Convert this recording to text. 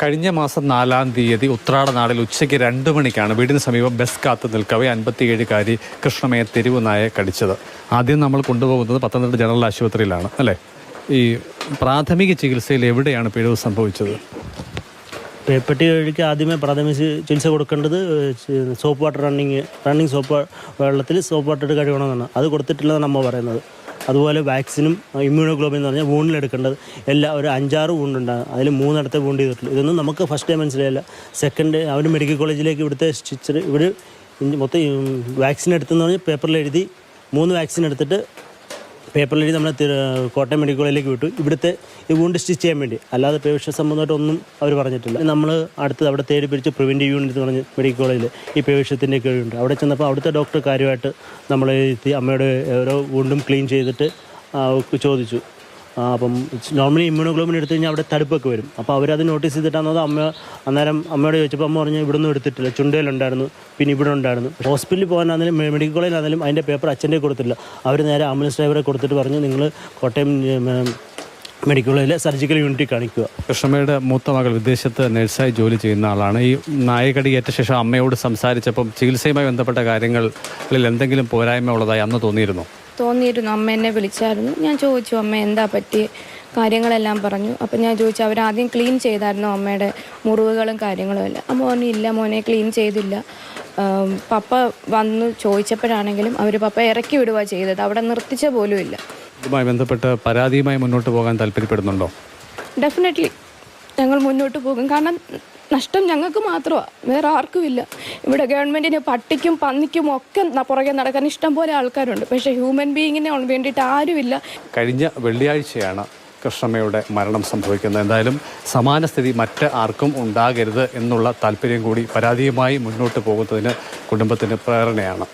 കഴിഞ്ഞ മാസം 4-ാം തീയതി ഉത്രാട നാളിൽ ഉച്ചയ്ക്ക് 2 മണിക്കാണ് വീടിന് സമീപം ബസ് കാത്തു നിൽക്കവേ 57-കാരി കൃഷ്ണമ്മയെ തെരുവ് നായ കടിച്ചത്. ആദ്യം നമ്മൾ കൊണ്ടുപോകുന്നത് പത്തനംതിട്ട ജനറൽ ആശുപത്രിയിലാണ് അല്ലേ? ഈ പ്രാഥമിക ചികിത്സയിൽ എവിടെയാണ് പിഴവ് സംഭവിച്ചത്? പേപ്പട്ടി വഴിക്ക് ആദ്യമേ പ്രാഥമിക ചികിത്സ കൊടുക്കേണ്ടത് സോപ്പ് വാട്ടർ റണ്ണിങ് സോപ്പ് വെള്ളത്തിൽ സോപ്പ് വാട്ടർ ഇട്ട് കഴുകണമെന്നാണ്. അത് കൊടുത്തിട്ടില്ലെന്നാണ് അമ്മ പറയുന്നത്. അതുപോലെ വാക്സിനും ഇമ്മ്യൂണോഗ്ലോബിൻ എന്ന് പറഞ്ഞാൽ വൂണ്ടിലെടുക്കേണ്ടത് ഒരു 5-6 വൂണ്ടുണ്ടാകും. അതിൽ 3 വൂണ്ട് ചെയ്തിട്ടുള്ളൂ. ഇതൊന്നും നമുക്ക് ഫസ്റ്റ് ടൈം മനസ്സിലായില്ല. സെക്കൻഡ് അവർ മെഡിക്കൽ കോളേജിലേക്ക് ഇവിടുത്തെ സ്റ്റിച്ചർ ഇവിടെ മൊത്തം വാക്സിൻ എടുത്തെന്ന് പറഞ്ഞാൽ പേപ്പറിൽ എഴുതി 3 വാക്സിൻ എടുത്തിട്ട് പേപ്പറിൽ എഴുതി നമ്മളെ കോട്ടയം മെഡിക്കൽ കോളേജിലേക്ക് വിട്ടു ഇവിടുത്തെ ഈ വൂണ്ട് സ്റ്റിച്ച് ചെയ്യാൻ വേണ്ടി. അല്ലാതെ പേവിഷ സംബന്ധമായിട്ടൊന്നും അവർ പറഞ്ഞിട്ടില്ല. നമ്മൾ അടുത്ത് അവിടെ തേടി പിടിച്ച് പ്രിവെൻറ്റീവ് യൂണിറ്റ് എന്ന് പറഞ്ഞ് മെഡിക്കൽ കോളേജിൽ ഈ പേവിഷത്തിൻ്റെ ഒക്കെ ഉണ്ട്. അവിടെ ചെന്നപ്പോൾ അവിടുത്തെ ഡോക്ടർ കാര്യമായിട്ട് നമ്മളെ എത്തി അമ്മയുടെ ഓരോ വൂണ്ടും ക്ലീൻ ചെയ്തിട്ട് ചോദിച്ചു. അപ്പം നോർമലി ഇമ്മ്യൂണോഗ്ലോബിൻ എടുത്തു കഴിഞ്ഞാൽ അവിടെ തടുപ്പൊക്കെ വരും. അപ്പോൾ അവരത് നോട്ടീസ് ചെയ്തിട്ടാണെന്നത് അന്നേരം അമ്മയോട് ചോദിച്ചപ്പോൾ അമ്മ പറഞ്ഞു ഇവിടൊന്നും എടുത്തിട്ടില്ല, ചുണ്ടയിലുണ്ടായിരുന്നു, പിന്നെ ഇവിടെ ഉണ്ടായിരുന്നു. ഹോസ്പിറ്റലിൽ പോകാനാണെങ്കിലും മെഡിക്കൽ കോളേജിലാണെങ്കിലും അതിൻ്റെ പേപ്പർ അച്ഛൻ്റെ കൊടുത്തില്ല. അവർ നേരെ ആംബുലൻസ് ഡ്രൈവറെ കൊടുത്തിട്ട് പറഞ്ഞു നിങ്ങൾ കോട്ടയം മെഡിക്കൽ കോളേജിലെ സർജിക്കൽ യൂണിറ്റിൽ കാണിക്കുക. കൃഷ്ണമ്മയുടെ മൂത്ത മകൾ വിദേശത്ത് നഴ്സായി ജോലി ചെയ്യുന്ന ആളാണ്. ഈ നായകടി ഏറ്റ ശേഷം അമ്മയോട് സംസാരിച്ചപ്പം ചികിത്സയുമായി ബന്ധപ്പെട്ട കാര്യങ്ങളിൽ എന്തെങ്കിലും പോരായ്മ ഉള്ളതായി അന്ന് തോന്നിയിരുന്നു? അമ്മ എന്നെ വിളിച്ചായിരുന്നു. ഞാൻ ചോദിച്ചു അമ്മ എന്താ പറ്റി, കാര്യങ്ങളെല്ലാം പറഞ്ഞു. അപ്പം ഞാൻ ചോദിച്ചു അവരാദ്യം ക്ലീൻ ചെയ്തായിരുന്നു അമ്മയുടെ മുറിവുകളും കാര്യങ്ങളും എല്ലാം. അമ്മ പറഞ്ഞു ഇല്ല മോനെ ക്ലീൻ ചെയ്തില്ല. പപ്പ വന്ന് ചോദിച്ചപ്പോഴാണെങ്കിലും അവർ പപ്പ ഇറക്കി വിടുക ചെയ്തത്, അവിടെ നിർത്തിച്ച പോലും ഇല്ല. ഇതുമായി ബന്ധപ്പെട്ട് പരാതിയുമായി മുന്നോട്ട് പോകാൻ താല്പര്യപ്പെടുന്നുണ്ടോ? ഡെഫിനറ്റ്ലി ഞങ്ങൾ മുന്നോട്ട് പോകും. കാരണം നഷ്ടം ഞങ്ങൾക്ക് മാത്രമാണ്, വേറെ ആർക്കുമില്ല. ഇവിടെ ഗവൺമെൻറ്റിന് പട്ടിക്കും പന്നിക്കും ഒക്കെ പുറകെ നടക്കാൻ ഇഷ്ടം പോലെ ആൾക്കാരുണ്ട്. പക്ഷേ ഹ്യൂമൻ ബീയിങ്ങിന് വേണ്ടിയിട്ട് ആരുമില്ല. കഴിഞ്ഞ വെള്ളിയാഴ്ചയാണ് കൃഷ്ണമ്മയുടെ മരണം സംഭവിക്കുന്നത്. എന്തായാലും സമാന സ്ഥിതി മറ്റ് ആർക്കും ഉണ്ടാകരുത് എന്നുള്ള താല്പര്യം കൂടി പരാതിയുമായി മുന്നോട്ട് പോകുന്നതിന് കുടുംബത്തിന് പ്രേരണയാണ്.